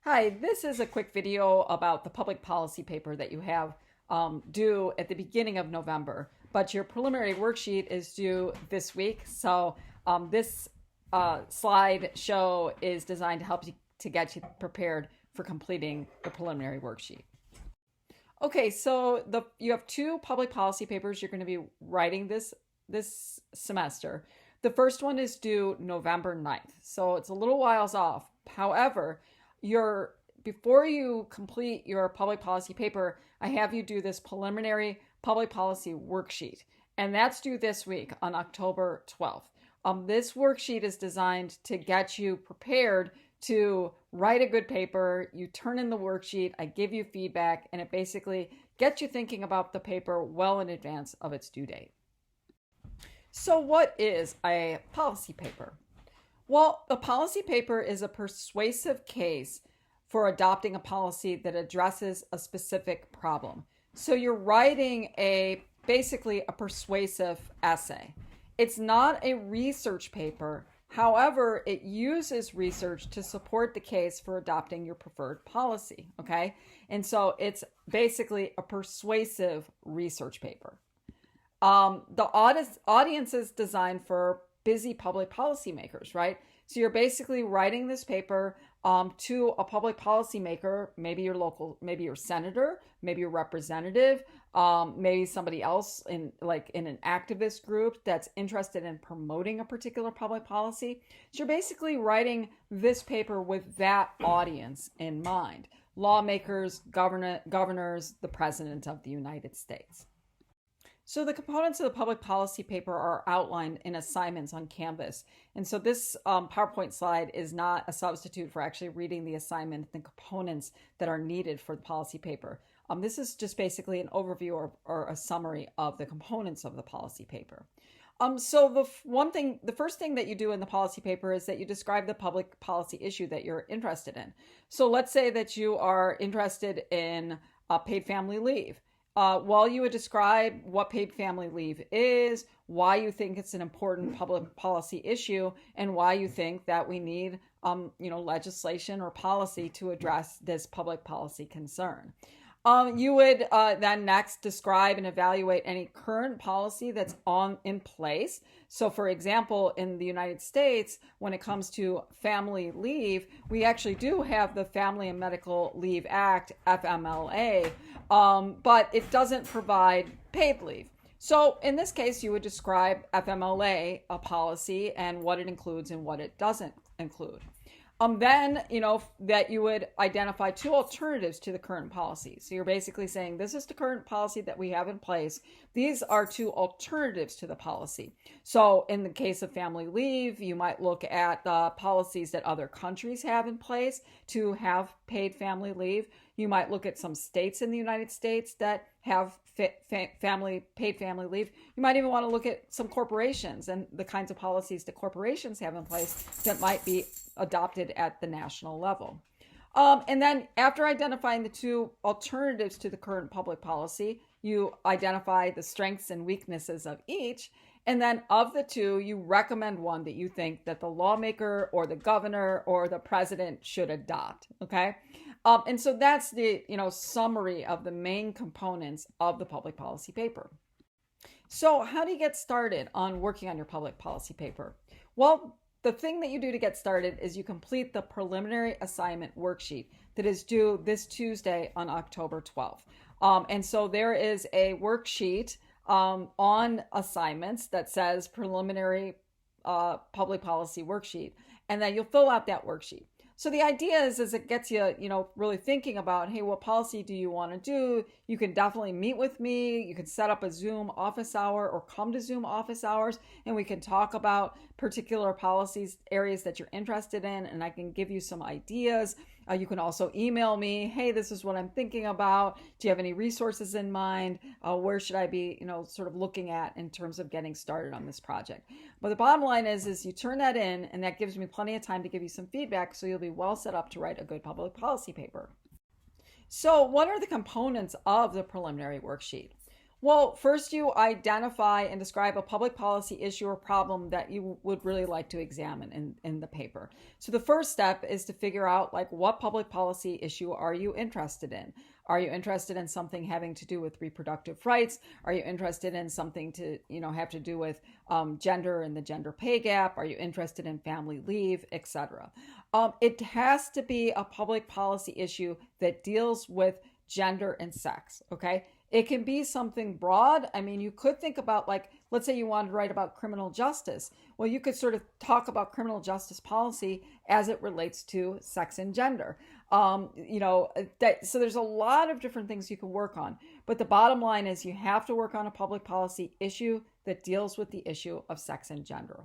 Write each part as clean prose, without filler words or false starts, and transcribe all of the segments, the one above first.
Hi, this is a quick video about the public policy paper that you have due at the beginning of November, but your preliminary worksheet is due this week. So this slideshow is designed to help you to get you prepared for completing the preliminary worksheet. Okay, so you have two public policy papers you're going to be writing this semester. The first one is due November 9th, so it's a little whiles off. However, before you complete your public policy paper, I have you do this preliminary public policy worksheet, and that's due this week on October 12th. This worksheet is designed to get you prepared to write a good paper. You turn in the worksheet, I give you feedback, and it basically gets you thinking about the paper well in advance of its due date. So what is a policy paper? Well, a policy paper is a persuasive case for adopting a policy that addresses a specific problem. So you're writing basically a persuasive essay. It's not a research paper. However, it uses research to support the case for adopting your preferred policy, okay? And so it's basically a persuasive research paper. The audience is designed for busy public policymakers, right? So you're basically writing this paper to a public policymaker, maybe your local, maybe your senator, maybe your representative, maybe somebody else in an activist group that's interested in promoting a particular public policy. So you're basically writing this paper with that audience in mind: lawmakers, governors, the president of the United States. So the components of the public policy paper are outlined in assignments on Canvas. And so this PowerPoint slide is not a substitute for actually reading the assignment and the components that are needed for the policy paper. This is just basically an overview or a summary of the components of the policy paper. So the first thing that you do in the policy paper is that you describe the public policy issue that you're interested in. So let's say that you are interested in paid family leave. Well, you would describe what paid family leave is, why you think it's an important public policy issue, and why you think that we need, legislation or policy to address this public policy concern. You would then next describe and evaluate any current policy that's in place. So, for example, in the United States, when it comes to family leave, we actually do have the Family and Medical Leave Act, FMLA, but it doesn't provide paid leave. So in this case, you would describe FMLA, a policy, and what it includes and what it doesn't include. Then, that you would identify two alternatives to the current policy. So you're basically saying, this is the current policy that we have in place. These are two alternatives to the policy. So in the case of family leave, you might look at the policies that other countries have in place to have paid family leave. You might look at some states in the United States that have paid family leave. You might even want to look at some corporations and the kinds of policies that corporations have in place that might be adopted at the national level. And then after identifying the two alternatives to the current public policy, you identify the strengths and weaknesses of each. And then of the two, you recommend one that you think that the lawmaker or the governor or the president should adopt. Okay. And so that's the, summary of the main components of the public policy paper. So how do you get started on working on your public policy paper? Well, the thing that you do to get started is you complete the preliminary assignment worksheet that is due this Tuesday on October 12th. And so there is a worksheet on assignments that says preliminary public policy worksheet, and then you'll fill out that worksheet. So the idea is it gets you, really thinking about, hey, what policy do you want to do? You can definitely meet with me. You can set up a Zoom office hour or come to Zoom office hours, and we can talk about particular policies, areas that you're interested in, and I can give you some ideas. You can also email me, hey, this is what I'm thinking about. Do you have any resources in mind? Where should I be, sort of looking at in terms of getting started on this project? But the bottom line is you turn that in, and that gives me plenty of time to give you some feedback, so you'll be well set up to write a good public policy paper. So what are the components of the preliminary worksheet? Well, first you identify and describe a public policy issue or problem that you would really like to examine in the paper. So the first step is to figure out like what public policy issue are you interested in? Are you interested in something having to do with reproductive rights? Are you interested in something to, have to do with gender and the gender pay gap? Are you interested in family leave, etc.? It has to be a public policy issue that deals with gender and sex, okay? It can be something broad. I mean, you could think about, like, let's say you wanted to write about criminal justice. Well, you could sort of talk about criminal justice policy as it relates to sex and gender. So there's a lot of different things you can work on. But the bottom line is you have to work on a public policy issue that deals with the issue of sex and gender.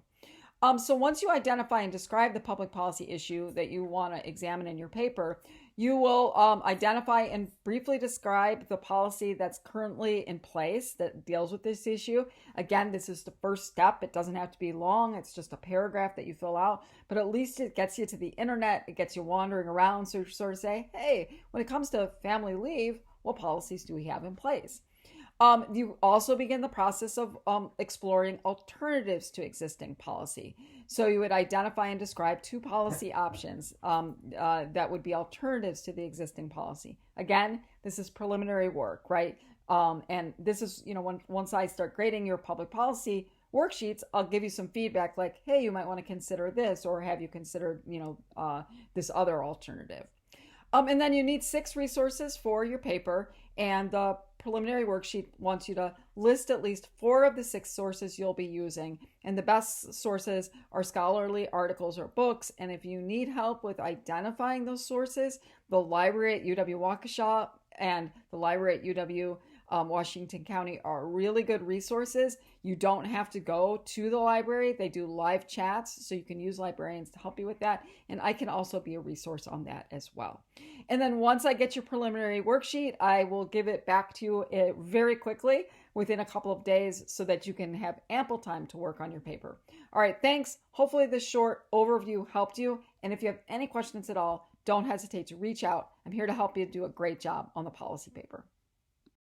So once you identify and describe the public policy issue that you want to examine in your paper, you will identify and briefly describe the policy that's currently in place that deals with this issue. Again, this is the first step. It doesn't have to be long. It's just a paragraph that you fill out, but at least it gets you to the internet. It gets you wandering around. So you sort of say, hey, when it comes to family leave, what policies do we have in place? You also begin the process of exploring alternatives to existing policy. So you would identify and describe 2 policy options that would be alternatives to the existing policy. Again, this is preliminary work, right? And this is, once I start grading your public policy worksheets, I'll give you some feedback like, hey, you might want to consider this, or have you considered, this other alternative. And then you need 6 resources for your paper, and the preliminary worksheet wants you to list at least 4 of the 6 sources you'll be using. And the best sources are scholarly articles or books. And if you need help with identifying those sources, the library at UW Waukesha and the library at UW Washington County are really good resources. You don't have to go to the library. They do live chats, so you can use librarians to help you with that. And I can also be a resource on that as well. And then once I get your preliminary worksheet, I will give it back to you very quickly within a couple of days so that you can have ample time to work on your paper. All right, thanks. Hopefully this short overview helped you. And if you have any questions at all, don't hesitate to reach out. I'm here to help you do a great job on the policy paper.